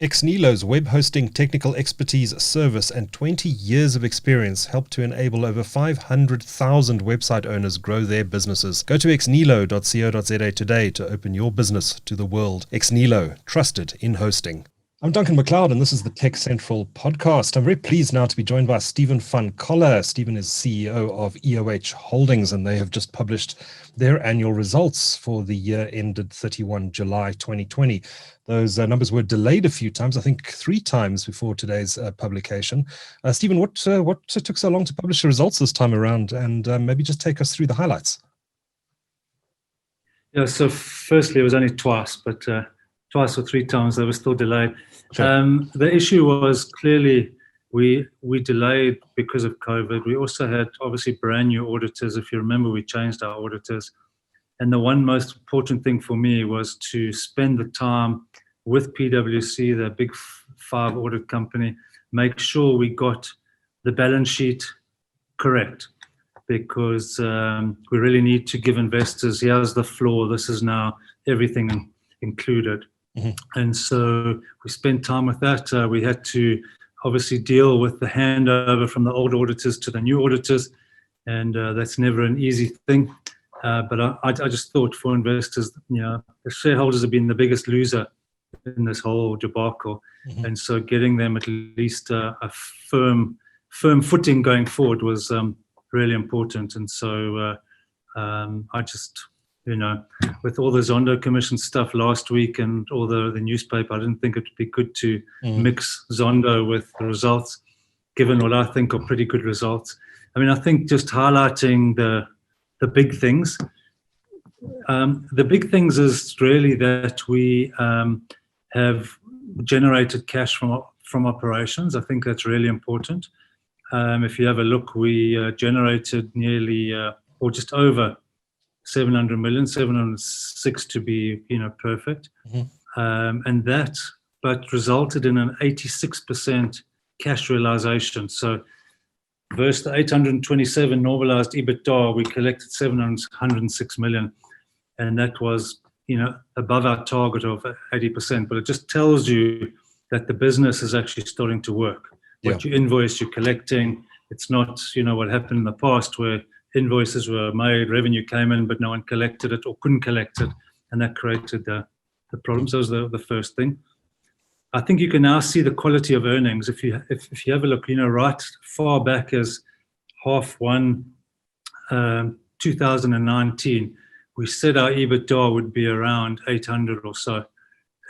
Exnilo's web hosting technical expertise, service, and 20 years of experience help to enable over 500,000 website owners grow their businesses. Go to exnilo.co.za today to open your business to the world. Exnilo, trusted in hosting. I'm Duncan McLeod, and this is the TechCentral podcast. I'm very pleased now to be joined by Stephen van Coller. Stephen is CEO of EOH Holdings, and they have just published their annual results for the year ended 31 July 2020. Those numbers were delayed a few times, I think 3 times before today's publication. Stephen, what took so long to publish the results this time around? And maybe just take us through the highlights. Yeah, so firstly, it was only twice, but twice or 3 times they were still delayed. Sure. The issue was clearly we delayed because of COVID. We also had obviously brand new auditors. If you remember, we changed our auditors. And the one most important thing for me was to spend the time with PwC, the big 5 audit company, make sure we got the balance sheet correct, because we really need to give investors, here's the floor, this is now everything included. Mm-hmm. And so we spent time with that. We had to obviously deal with the handover from the old auditors to the new auditors, and that's never an easy thing. But I just thought for investors, the shareholders have been the biggest loser in this whole debacle. Mm-hmm. And so getting them at least a firm footing going forward was really important. And so I just, with all the Zondo Commission stuff last week and all the newspaper, I didn't think it would be good to mix Zondo with the results, given what I think are pretty good results. I mean, I think just highlighting the big things. The big things is really that we have generated cash from operations. I think that's really important. If you have a look, we generated nearly or just over 700 million, 706 to be perfect. Mm-hmm. And that but resulted in an 86% cash realization. So versus the 827 normalized EBITDA, we collected 706 million, and that was above our target of 80%. But it just tells you that the business is actually starting to work. Yeah. What you invoice, you're collecting. It's not what happened in the past where invoices were made, revenue came in, but no one collected it or couldn't collect it, and that created the problems. That was the first thing. I think you can now see the quality of earnings. If you have a look, right far back as H1 2019, we said our EBITDA would be around 800 or so,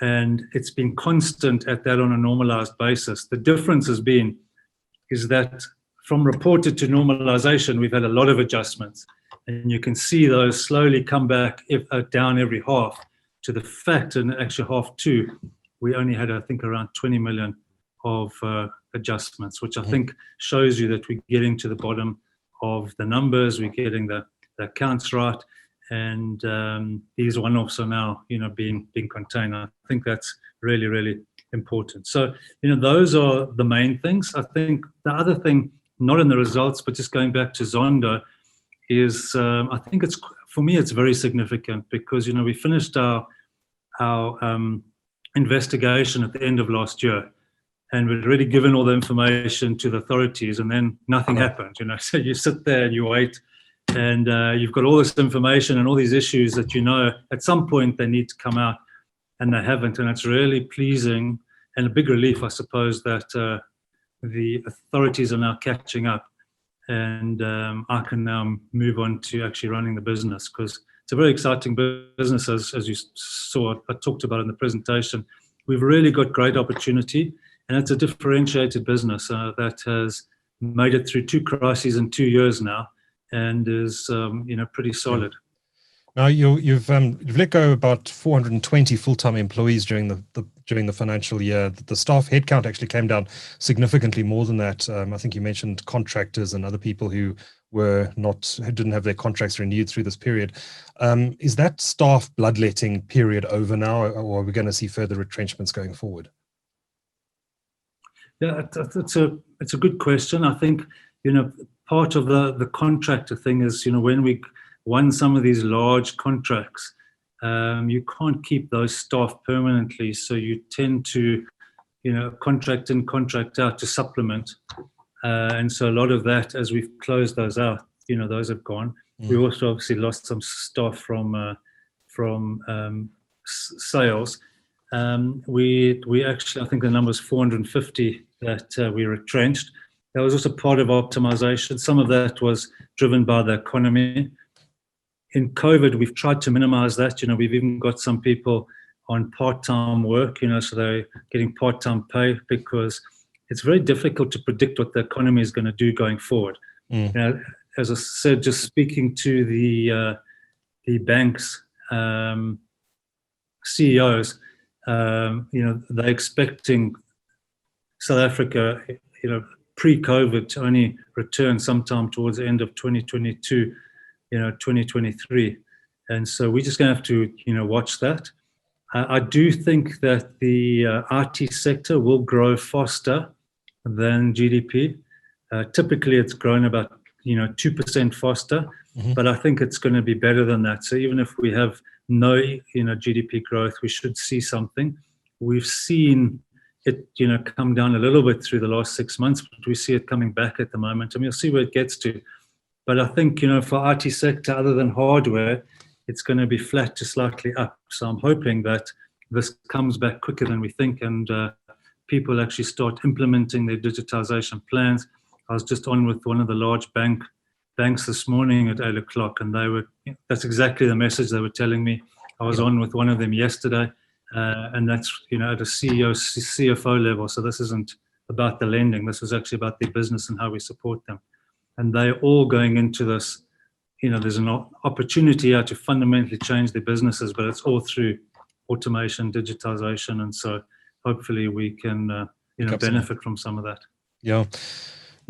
and it's been constant at that on a normalized basis. The difference is that from reported to normalization, we've had a lot of adjustments, and you can see those slowly come back down every half, to the fact in actually H2, we only had, I think, around 20 million of adjustments, which I think shows you that we're getting to the bottom of the numbers, we're getting the accounts right, and these one-offs are now, being contained. I think that's really, really important. So, those are the main things. I think the other thing, not in the results, but just going back to Zondo, is I think for me it's very significant, because we finished our investigation at the end of last year, and we'd already given all the information to the authorities, and then nothing happened. So you sit there and you wait, and you've got all this information and all these issues that at some point they need to come out, and they haven't. And it's really pleasing and a big relief, I suppose, that the authorities are now catching up, and I can now move on to actually running the business, because it's a very exciting business, as you saw, I talked about in the presentation. We've really got great opportunity, and it's a differentiated business that has made it through 2 crises in 2 years now, and is pretty solid. Now you've let go about 420 full-time employees during the financial year. The staff headcount actually came down significantly more than that. I think you mentioned contractors and other people who didn't have their contracts renewed through this period. Is that staff bloodletting period over now, or are we going to see further retrenchments going forward? Yeah, it's a good question. I think part of the contractor thing is when we won some of these large contracts, you can't keep those staff permanently, so you tend to contract in, contract out to supplement. And so a lot of that, as we've closed those out, those have gone. We also obviously lost some staff from sales. We actually, I think the number is 450 that we retrenched. That was also part of optimization. Some of that was driven by the economy. In COVID, we've tried to minimize that. We've even got some people on part-time work, so they're getting part-time pay, because it's very difficult to predict what the economy is going to do going forward. As I said, just speaking to the banks, CEOs, they're expecting South Africa, pre-COVID to only return sometime towards the end of 2022, 2023. And so we're just going to have to, watch that. I do think that the IT sector will grow faster than GDP. Typically, it's grown about 2% faster, but I think it's going to be better than that. So even if we have no GDP growth, we should see something. We've seen it come down a little bit through the last 6 months, but we see it coming back at the moment, and we'll see where it gets to. But I think for IT sector, other than hardware, it's going to be flat to slightly up. So I'm hoping that this comes back quicker than we think, and people actually start implementing their digitization plans. I was just on with one of the large banks this morning at 8 o'clock, and that's exactly the message they were telling me. I was on with one of them yesterday, and that's at a CEO, CFO level. So this isn't about the lending. This is actually about their business and how we support them. And they're all going into this. There's an opportunity here to fundamentally change their businesses, but it's all through automation, digitization, and so hopefully we can benefit from some of that. Yeah.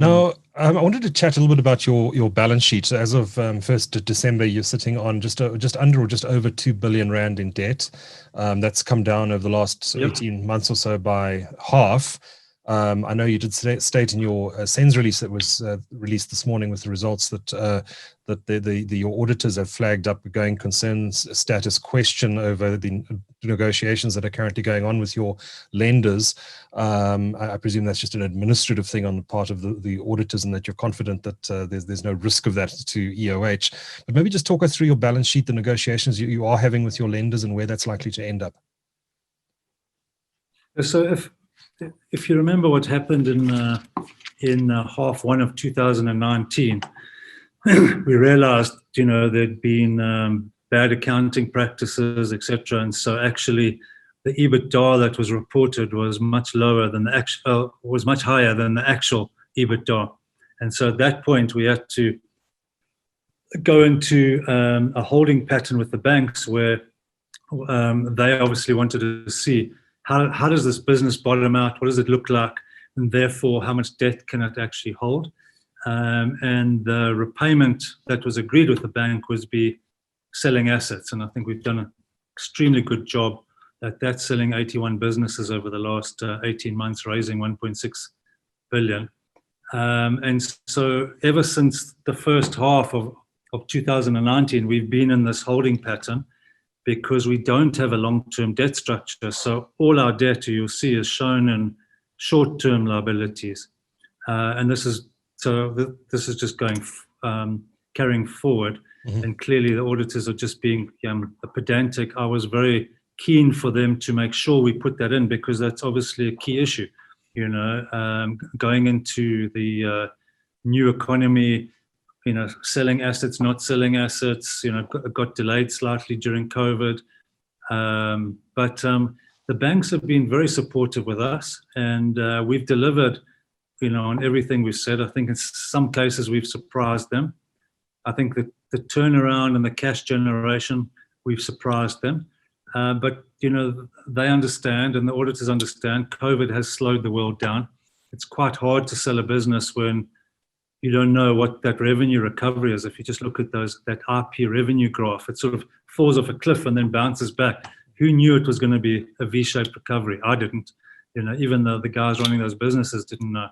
Now, I wanted to chat a little bit about your balance sheet. So as of 1st of December, you're sitting on just under or just over 2 billion rand in debt. That's come down over the last 18 months or so by half. I know you did state in your SENS release that was released this morning with the results that your auditors have flagged up a going concerns status question over the negotiations that are currently going on with your lenders. I presume that's just an administrative thing on the part of the auditors, and that you're confident that there's no risk of that to EOH. But maybe just talk us through your balance sheet, the negotiations you are having with your lenders, and where that's likely to end up. So if you remember what happened in half one of 2019, we realized, there'd been bad accounting practices, etc. And so actually the EBITDA that was reported was much lower than was much higher than the actual EBITDA. And so at that point, we had to go into a holding pattern with the banks where they obviously wanted to see how does this business bottom out? What does it look like? And therefore, how much debt can it actually hold? And the repayment that was agreed with the bank was be selling assets. And I think we've done an extremely good job at that, selling 81 businesses over the last 18 months, raising 1.6 billion. And so ever since the first half of 2019, we've been in this holding pattern, because we don't have a long-term debt structure. So all our debt, you'll see, is shown in short-term liabilities. And this is just going, carrying forward. Mm-hmm. And clearly the auditors are just being pedantic. I was very keen for them to make sure we put that in, because that's obviously a key issue. Going into the new economy, selling assets, not selling assets, got delayed slightly during COVID. But the banks have been very supportive with us, and we've delivered, on everything we've said. I think in some cases we've surprised them. I think that the turnaround and the cash generation, we've surprised them. But, they understand, and the auditors understand, COVID has slowed the world down. It's quite hard to sell a business when you don't know what that revenue recovery is. If you just look at that IP revenue graph, it sort of falls off a cliff and then bounces back. Who knew it was going to be a V-shaped recovery? I didn't. Even though the guys running those businesses didn't know.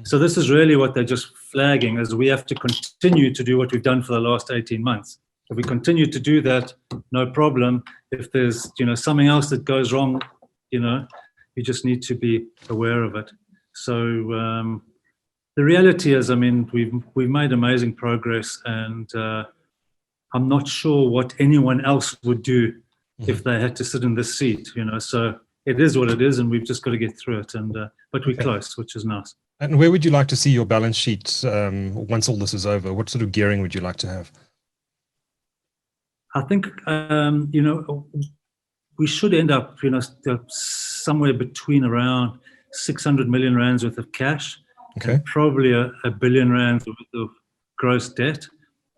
So this is really what they're just flagging, is we have to continue to do what we've done for the last 18 months. If we continue to do that, no problem. If there's something else that goes wrong, You just need to be aware of it. So the reality is, I mean, we've made amazing progress, and I'm not sure what anyone else would do if they had to sit in this seat, So it is what it is, and we've just got to get through it. And but we're close, which is nice. And where would you like to see your balance sheet once all this is over? What sort of gearing would you like to have? I think we should end up, somewhere between around 600 million rands worth of cash, and probably a billion rands worth of gross debt.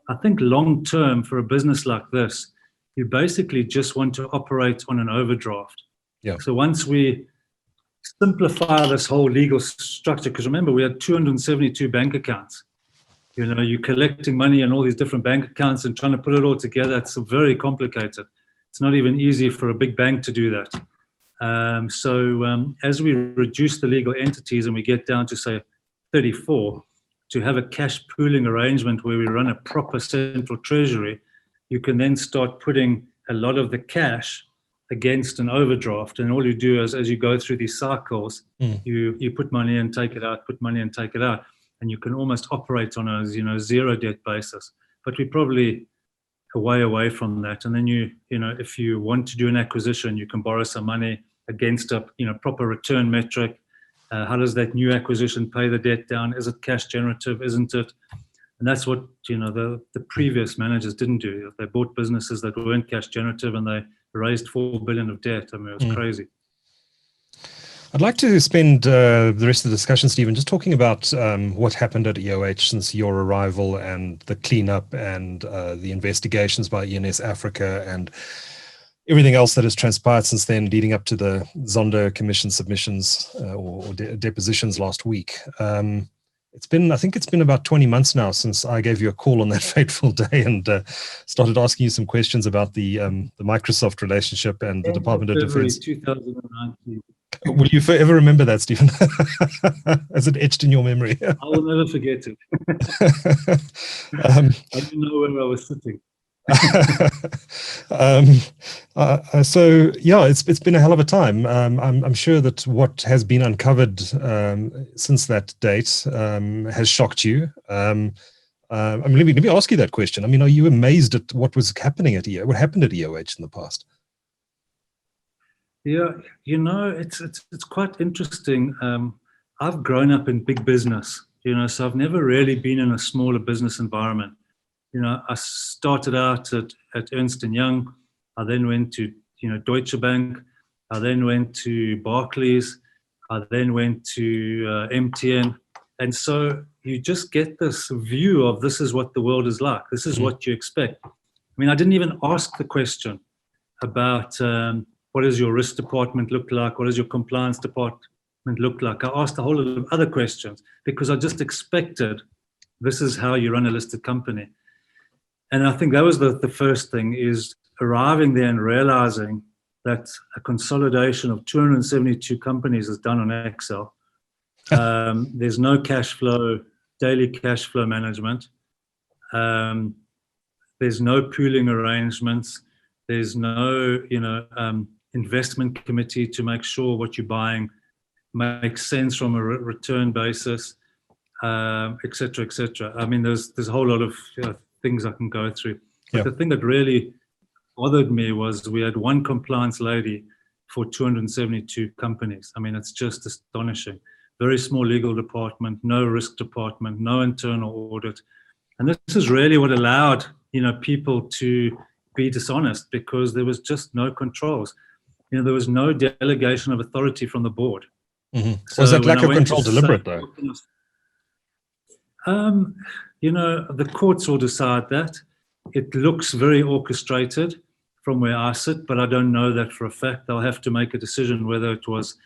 I think long term for a business like this, you basically just want to operate on an overdraft. Yeah. So once we simplify this whole legal structure, because remember, we had 272 bank accounts. You're collecting money in all these different bank accounts and trying to put it all together. It's very complicated. It's not even easy for a big bank to do that. So as we reduce the legal entities and we get down to, say, 34, to have a cash pooling arrangement where we run a proper central treasury, you can then start putting a lot of the cash against an overdraft. And all you do is, as you go through these cycles, you put money in, take it out, put money in, take it out. And you can almost operate on a zero debt basis. But we're probably a way away from that. And then if you want to do an acquisition, you can borrow some money against a proper return metric. How does that new acquisition pay the debt down? Is it cash generative? Isn't it? And that's what the previous managers didn't do. They bought businesses that weren't cash generative, and they raised 4 billion of debt. I mean, it was crazy. I'd like to spend the rest of the discussion, Stephen, just talking about what happened at EOH since your arrival, and the cleanup, and the investigations by ENSafrica, and everything else that has transpired since then, leading up to the Zondo commission submissions or depositions last week. I think it's been about 20 months now since I gave you a call on that fateful day and started asking you some questions about the Microsoft relationship and the Department of Defense. 2019. Will you forever remember that, Stephen? As it etched in your memory? I will never forget it. I didn't know where I was sitting. So yeah, it's been a hell of a time. I'm sure that what has been uncovered since that date has shocked you. Let me ask you that question. I mean, are you amazed at what was happening at EOH? What happened at EOH in the past? Yeah, it's quite interesting. I've grown up in big business, so I've never really been in a smaller business environment. I started out at Ernst & Young. I then went to, Deutsche Bank. I then went to Barclays. I then went to MTN. And so you just get this view of this is what the world is like. This is what you expect. I mean, I didn't even ask the question about what does your risk department look like? What does your compliance department look like? I asked a whole lot of other questions because I just expected this is how you run a listed company. And I think that was the first thing, is arriving there and realizing that a consolidation of 272 companies is done on Excel. There's no cash flow, daily cash flow management. There's no pooling arrangements. There's no, investment committee to make sure what you're buying makes sense from a return basis, et cetera, et cetera. I mean, there's a whole lot of things I can go through. But the thing that really bothered me was we had one compliance lady for 272 companies. I mean, it's just astonishing. Very small legal department, no risk department, no internal audit. And this is really what allowed, people to be dishonest, because there was just no controls. There was no delegation of authority from the board. Mm-hmm. So was that lack of control deliberate, though? The courts will decide that. It looks very orchestrated from where I sit, but I don't know that for a fact. They'll have to make a decision whether it was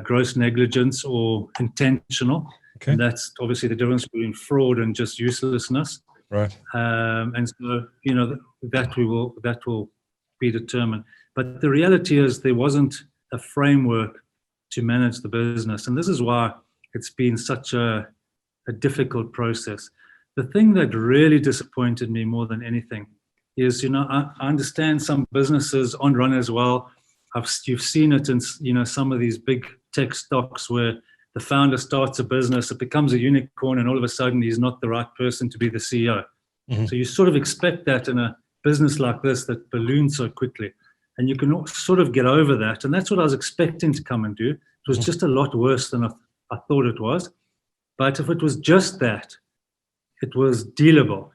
gross negligence or intentional. Okay. And that's obviously the difference between fraud and just uselessness. Right. And so, that will be determined. But the reality is there wasn't a framework to manage the business. And this is why it's been such a difficult process. The thing that really disappointed me more than anything is, I understand some businesses aren't run as well. You've seen it in, some of these big tech stocks where the founder starts a business, it becomes a unicorn, and all of a sudden he's not the right person to be the CEO. Mm-hmm. So you sort of expect that in a business like this that balloons so quickly. And you can sort of get over that. And that's what I was expecting to come and do. It was just a lot worse than I thought it was. But if it was just that, it was dealable,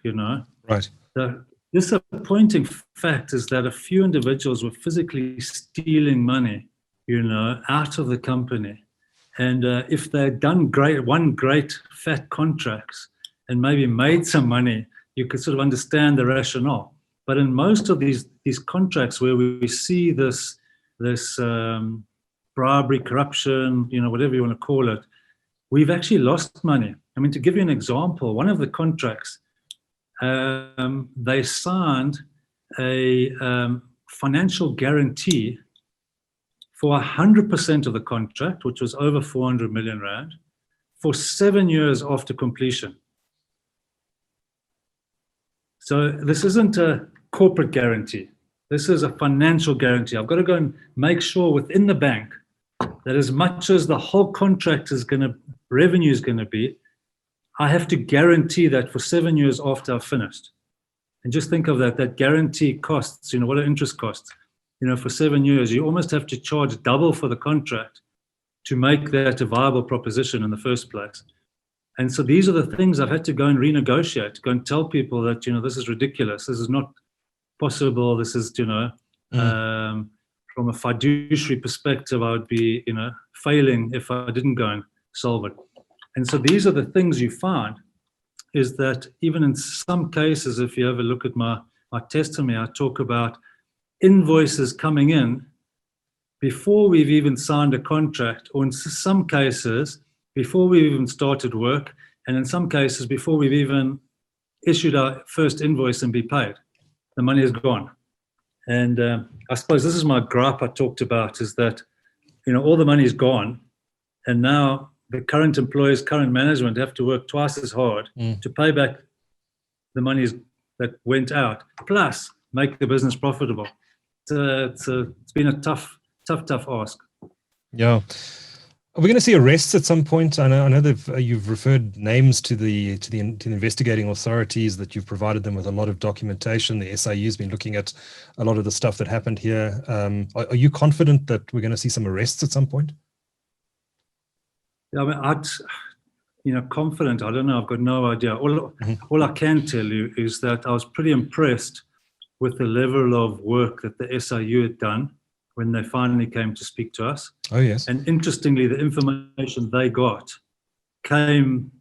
Right. The disappointing fact is that a few individuals were physically stealing money, out of the company. And if they'd done one great fat contracts and maybe made some money, you could sort of understand the rationale. But in most of these contracts where we see this bribery, corruption, whatever you want to call it, we've actually lost money. I mean, to give you an example, one of the contracts, they signed a financial guarantee for 100% of the contract, which was over 400 million rand, for 7 years after completion. So this isn't a corporate guarantee. This is a financial guarantee. I've got to go and make sure within the bank that as much as the whole contract revenue is going to be, I have to guarantee that for 7 years after I've finished. And just think of that guarantee costs, what are interest costs? For 7 years, you almost have to charge double for the contract to make that a viable proposition in the first place. And so these are the things I've had to go and renegotiate, go and tell people that, this is ridiculous. This is not possible. This is, from a fiduciary perspective, I would be, failing if I didn't go and solve it. And so these are the things you find, is that even in some cases, if you ever look at my testimony, I talk about invoices coming in before we've even signed a contract, or in some cases, before we've even started work, and in some cases, before we've even issued our first invoice and be paid. The money is gone. And I suppose this is my gripe I talked about, is that, all the money is gone, and now the current employees, current management have to work twice as hard to pay back the monies that went out, plus make the business profitable. It's been a tough ask. Yeah. Are we going to see arrests at some point? I know that you've referred names to the investigating authorities, that you've provided them with a lot of documentation. The SIU has been looking at a lot of the stuff that happened here. Are you confident that we're going to see some arrests at some point? Yeah, I mean, confident. I don't know. I've got no idea. All I can tell you is that I was pretty impressed with the level of work that the SIU had done when they finally came to speak to us. Oh, yes. And interestingly, the information they got came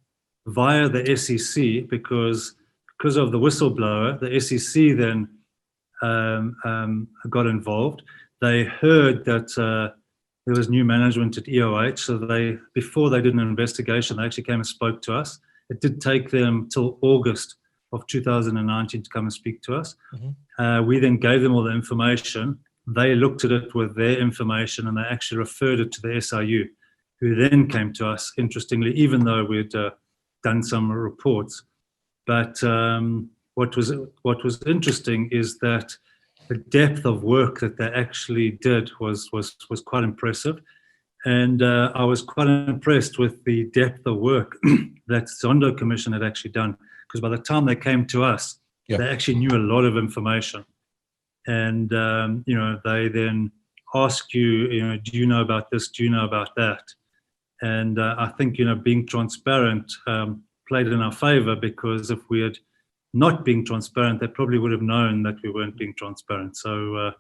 via the SEC because of the whistleblower. The SEC then got involved. They heard that there was new management at EOH, so before they did an investigation, they actually came and spoke to us. It did take them till August of 2019 to come and speak to us. We then gave them all the information. They looked at it with their information, and they actually referred it to the SIU, who then came to us, interestingly, even though we'd done some reports. But what was interesting is that the depth of work that they actually did was quite impressive. And I was quite impressed with the depth of work that Zondo Commission had actually done, because by the time they came to us, they actually knew a lot of information. And, they then ask you, do you know about this? Do you know about that? And I think, being transparent played in our favor, because if we had not been transparent, they probably would have known that we weren't being transparent. So,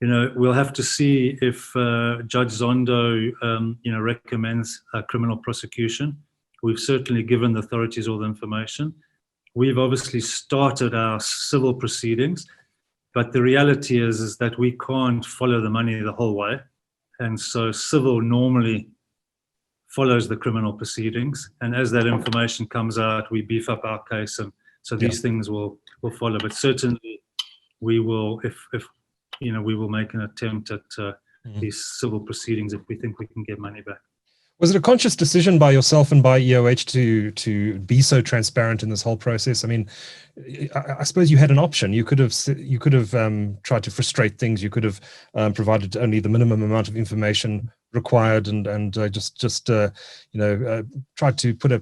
we'll have to see if Judge Zondo, recommends a criminal prosecution. We've certainly given the authorities all the information. We've obviously started our civil proceedings. But the reality is that we can't follow the money the whole way. And so civil normally follows the criminal proceedings. And as that information comes out, we beef up our case. And so these things will follow. But certainly we will, if we will make an attempt at these civil proceedings if we think we can get money back. Was it a conscious decision by yourself and by EOH to be so transparent in this whole process? I mean, I suppose you had an option. You could have tried to frustrate things. You could have provided only the minimum amount of information required, and tried to put a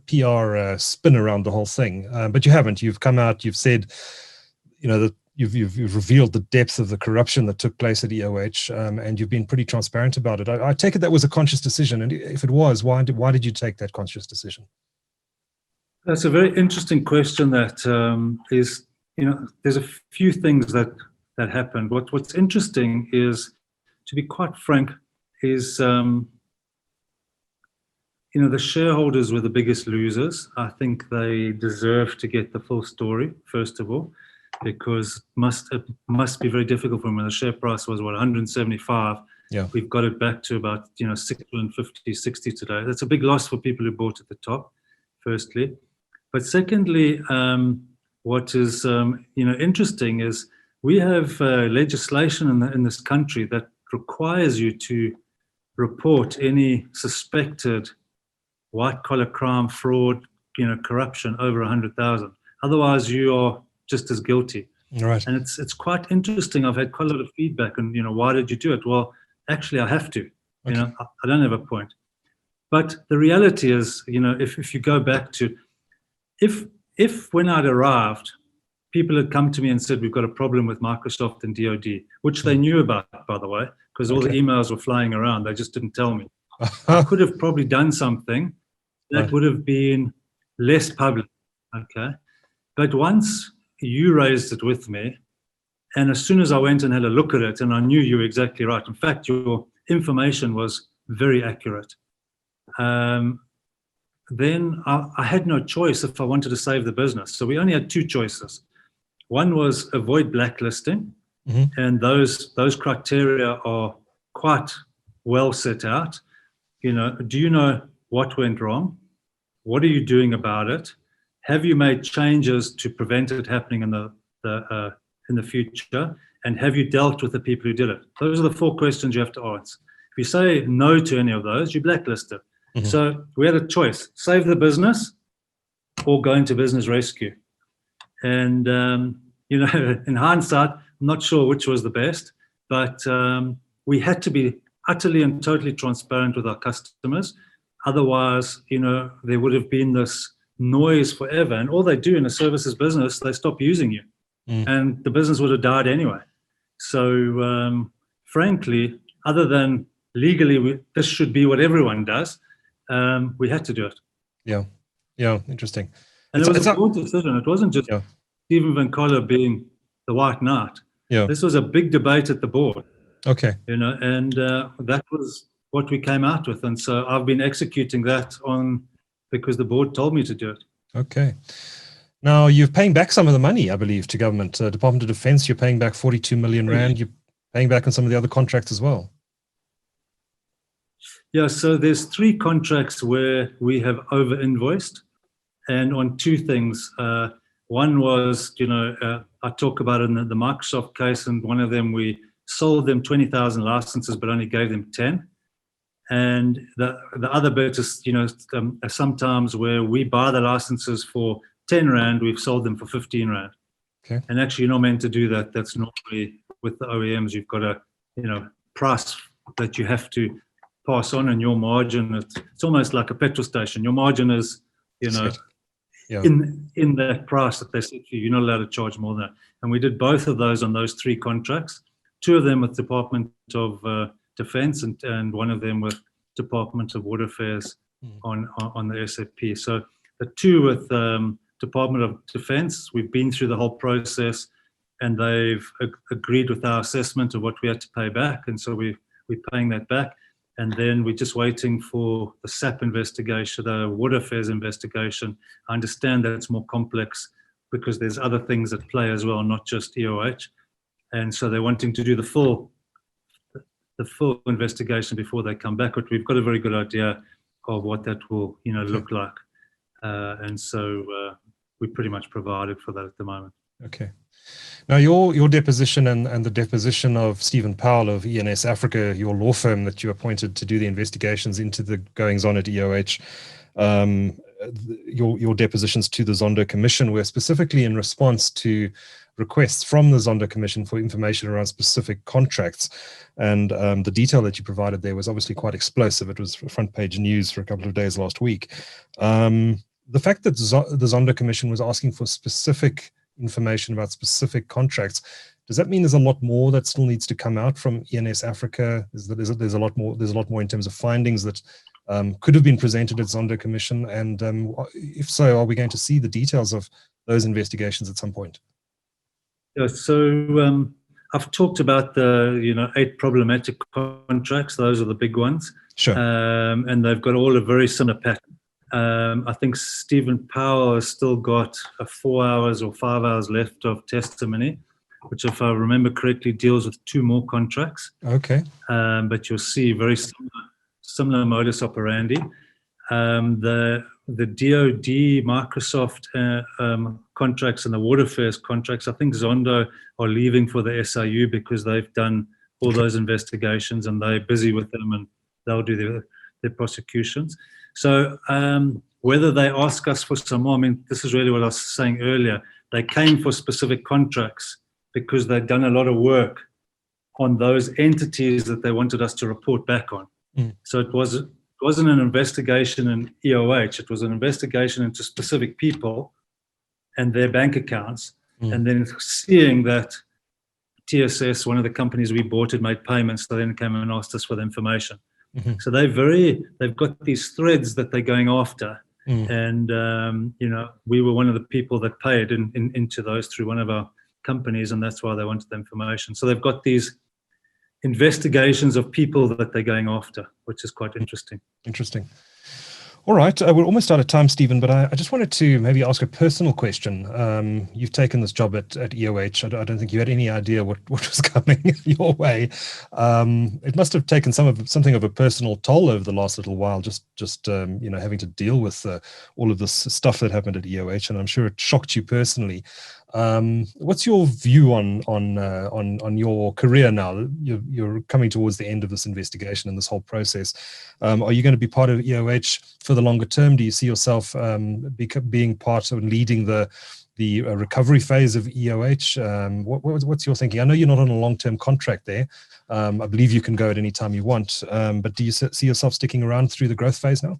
PR spin around the whole thing. But you haven't. You've come out. You've said, that you've revealed the depth of the corruption that took place at EOH, and you've been pretty transparent about it. I take it that was a conscious decision, and if it was, why did you take that conscious decision? That's a very interesting question. That is, there's a few things that happened. What's interesting is, to be quite frank, is the shareholders were the biggest losers. I think they deserve to get the full story, first of all, because it must be very difficult for them when the share price was 175. Yeah, we've got it back to about 650, 60 today. That's a big loss for people who bought at the top, firstly. But secondly, what is interesting is we have legislation in this country that requires you to report any suspected white-collar crime, fraud, corruption over 100,000. Otherwise, you are just as guilty. Right. And it's quite interesting. I've had quite a lot of feedback, and why did you do it? Well, actually, I have to. Okay. I don't have a point. But the reality is, if you go back to, if when I'd arrived, people had come to me and said, we've got a problem with Microsoft and DoD, which they knew about, by the way, because all the emails were flying around. They just didn't tell me. I could have probably done something that would have been less public. Okay. But once you raised it with me, and as soon as I went and had a look at it, and I knew you were exactly right. In fact, your information was very accurate. Then I had no choice if I wanted to save the business. So we only had two choices. One was avoid blacklisting, and those criteria are quite well set out. Do you know what went wrong? What are you doing about it? Have you made changes to prevent it happening in the future? And have you dealt with the people who did it? Those are the four questions you have to answer. If you say no to any of those, you're blacklisted. So we had a choice: save the business or go into business rescue. And in hindsight, I'm not sure which was the best, but we had to be utterly and totally transparent with our customers. Otherwise, there would have been this noise forever. And all they do in a services business, they stop using you. And the business would have died anyway. So frankly, other than legally, this should be what everyone does, we had to do it. Yeah, interesting. And it was a board decision. It wasn't just Stephen Van Coller being the white knight. This was a big debate at the board. Okay. And that was what we came out with. And so I've been executing that because the board told me to do it. Okay. Now, you're paying back some of the money, I believe, to government. Department of Defense, you're paying back 42 million rand. You're paying back on some of the other contracts as well. Yeah, so there's 3 contracts where we have over-invoiced, and on 2 things. One was, I talk about it in the Microsoft case, and one of them we sold them 20,000 licenses but only gave them 10. And the other bit is, sometimes where we buy the licenses for 10 rand, we've sold them for 15 rand. Okay. And actually, you're not meant to do that. That's normally with the OEMs. You've got a, price that you have to pass on, and your margin, it's almost like a petrol station. Your margin is, in that price that they said to you. You're not allowed to charge more than that. And we did both of those on those 3 contracts. 2 of them with Department of Defense, and one of them with Department of Water Affairs on the SAP. So the 2 with Department of Defense, we've been through the whole process, and they've agreed with our assessment of what we had to pay back, and so we're paying that back. And then we're just waiting for the SAP investigation, the Water Affairs investigation. I understand that it's more complex because there's other things at play as well, not just EOH. And so they're wanting to do the full investigation before they come back. But we've got a very good idea of what that will, look like. And so we pretty much provided for that at the moment. Okay. Now, your deposition and the deposition of Stephen Powell of ENSafrica, your law firm that you appointed to do the investigations into the goings on at EOH, your depositions to the Zondo Commission were specifically in response to requests from the Zondo Commission for information around specific contracts. And the detail that you provided there was obviously quite explosive. It was front page news for a couple of days last week. The fact that the Zondo Commission was asking for specific information about specific contracts, does that mean there's a lot more that still needs to come out from ENSafrica? There's a lot more in terms of findings that could have been presented at Zondo Commission, and if so, are we going to see the details of those investigations at some point? Yeah, so I've talked about the 8 problematic contracts. Those are the big ones. Sure. And they've got all a very similar pattern. I think Stephen Powell has still got 4 hours or 5 hours left of testimony, which, if I remember correctly, deals with 2 more contracts. Okay. But you'll see very similar modus operandi. The DoD, Microsoft contracts and the Waterfares contracts, I think Zondo are leaving for the SIU because they've done all those investigations and they're busy with them and they'll do their prosecutions. So whether they ask us for some more, I mean, this is really what I was saying earlier. They came for specific contracts because they'd done a lot of work on those entities that they wanted us to report back on. So it wasn't an investigation in EOH. It was an investigation into specific people and their bank accounts. And then seeing that TSS, one of the companies we bought, had made payments, they then came and asked us for the information. So they've got these threads that they're going after. And, we were one of the people that paid into those through one of our companies, and that's why they wanted the information. So they've got these investigations of people that they're going after, which is quite interesting. Interesting. All right, we're almost out of time, Stephen, but I just wanted to maybe ask a personal question. You've taken this job at EOH. I don't think you had any idea what was coming your way. It must have taken something of a personal toll over the last little while, just having to deal with all of this stuff that happened at EOH, and I'm sure it shocked you personally. What's your view on your career now? You're coming towards the end of this investigation and this whole process. Are you going to be part of EOH for the longer term? Do you see yourself being part of leading the recovery phase of EOH? What's your thinking? I know you're not on a long-term contract there. I believe you can go at any time you want. But do you see yourself sticking around through the growth phase now?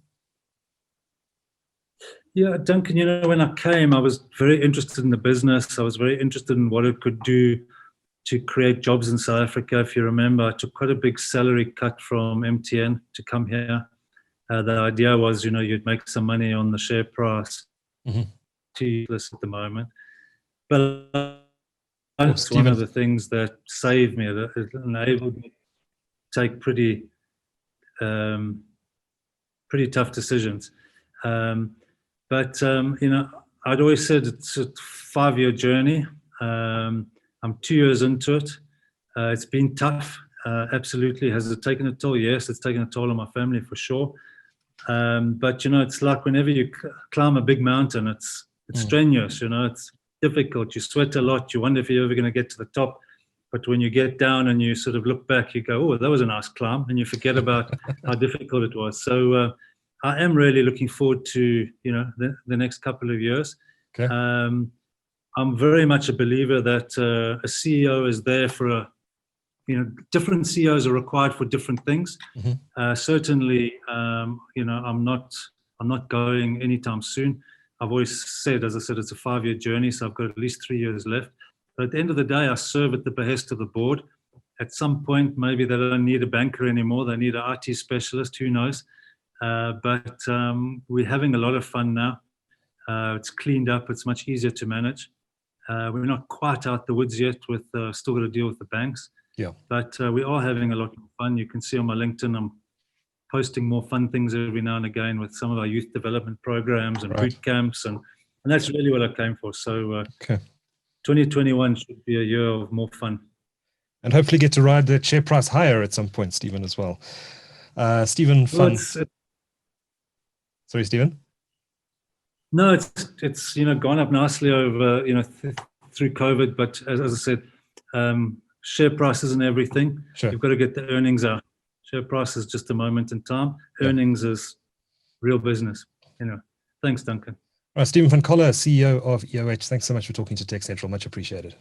Yeah, Duncan, when I came, I was very interested in the business. I was very interested in what it could do to create jobs in South Africa. If you remember, I took quite a big salary cut from MTN to come here. The idea was, you'd make some money on the share price. Useless at the moment. But it's one of the things that saved me, that it enabled me to take pretty tough decisions. But I'd always said it's a 5-year journey. I'm 2 years into it. It's been tough, absolutely. Has it taken a toll? Yes, it's taken a toll on my family for sure. But it's like whenever you climb a big mountain, it's strenuous. It's difficult. You sweat a lot. You wonder if you're ever going to get to the top. But when you get down and you sort of look back, you go, "Oh, that was a nice climb," and you forget about how difficult it was. So I am really looking forward to the next couple of years. Okay. I'm very much a believer that a CEO is there for different CEOs are required for different things. Certainly, I'm not going anytime soon. I've always said, as I said, it's a 5-year journey, so I've got at least 3 years left. But at the end of the day, I serve at the behest of the board. At some point, maybe they don't need a banker anymore. They need an IT specialist. Who knows? But we're having a lot of fun now. It's cleaned up. It's much easier to manage. We're not quite out the woods yet with still got to deal with the banks. Yeah. But we are having a lot of fun. You can see on my LinkedIn, I'm posting more fun things every now and again with some of our youth development programs and boot camps. And that's really what I came for. So 2021 should be a year of more fun. And hopefully get to ride the share price higher at some point, Stephen, as well. Stephen, fun. Sorry, Stephen? No, it's gone up nicely over through COVID, but as I said, share prices and everything. Sure. You've got to get the earnings out. Share price is just a moment in time. Earnings is real business. Thanks, Duncan. Stephen van Coller, CEO of EOH. Thanks so much for talking to TechCentral. Much appreciated.